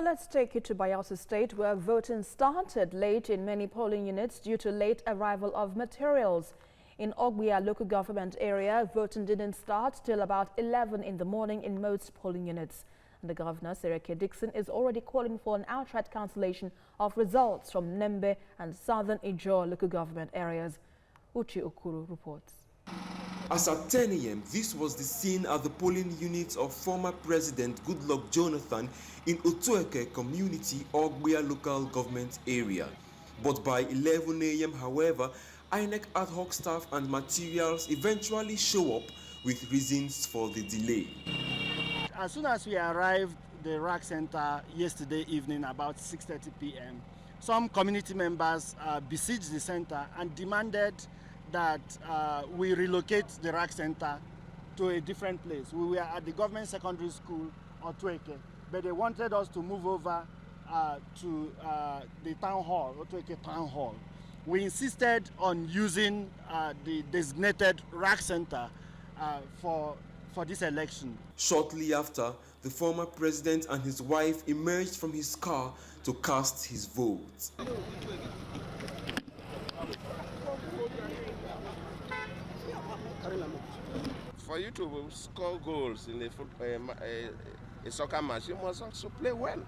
Well, let's take you to Bayelsa State, where voting started late in many polling units due to late arrival of materials. In Ogbia local government area, voting didn't start till about 11 in the morning in most polling units. And the governor, Sereke Dixon, is already calling for an outright cancellation of results from Nembe and southern Ijaw local government areas. Uche Okuru reports. As at 10 a.m., this was the scene at the polling unit of former President Goodluck Jonathan in Otueke community, Ogbia local government area. But by 11 a.m., however, INEC ad hoc staff and materials eventually show up with reasons for the delay. As soon as we arrived at the RAC center yesterday evening about 6:30 p.m., some community members besieged the center and demanded that we relocate the RAC center to a different place. We were at the government secondary school, Otueke, but they wanted us to move over to the town hall, Otueke town hall. We insisted on using the designated RAC center for this election. Shortly after, the former president and his wife emerged from his car to cast his vote. For you to score goals in a soccer match, you must also play well.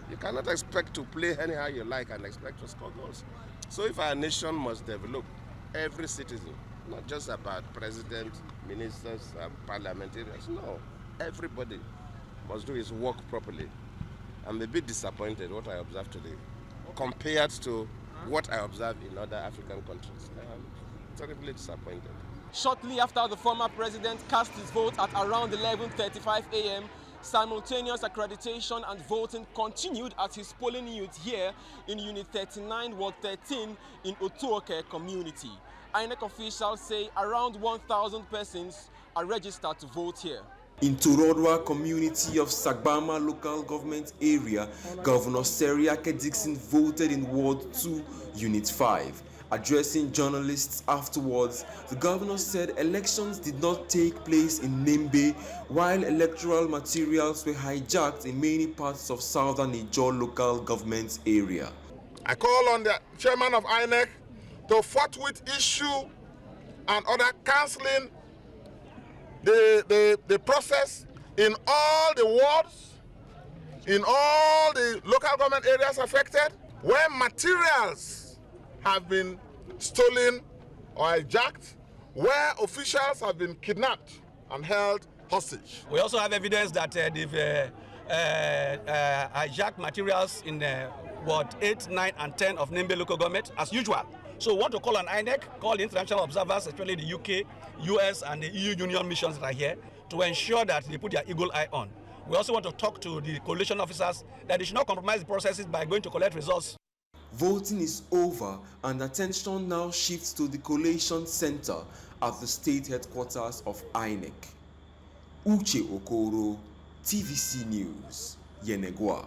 You cannot expect to play anyhow you like and expect to score goals. So if our nation must develop, every citizen, not just about president, ministers, parliamentarians, no, everybody must do his work properly. I'm a bit disappointed what I observed today compared to what I observed in other African countries. I'm terribly disappointed. Shortly after the former president cast his vote at around 11:35 a.m., simultaneous accreditation and voting continued at his polling unit here in Unit 39, Ward 13 in Otueke community. INEC officials say around 1,000 persons are registered to vote here. In Torodwa community of Sagbama local government area, Governor Sereke Dixon voted in Ward 2, Unit 5. Addressing journalists afterwards, the governor said elections did not take place in Nembe, while electoral materials were hijacked in many parts of southern Ijaw local government area. I call on the chairman of INEC to forthwith issue and order cancelling the process in all the wards, in all the local government areas affected, where materials have been stolen or hijacked, where officials have been kidnapped and held hostage. We also have evidence that they've hijacked materials in Ward 8, 9, and 10 of Nembe local government, as usual. So we want to call on INEC, call the international observers, especially the UK, US, and the EU Union missions that are here, to ensure that they put their eagle eye on. We also want to talk to the coalition officers that they should not compromise the processes by going to collect results. Voting is over and attention now shifts to the collation center at the state headquarters of INEC. Uche Okoro, TVC News, Yenegwa.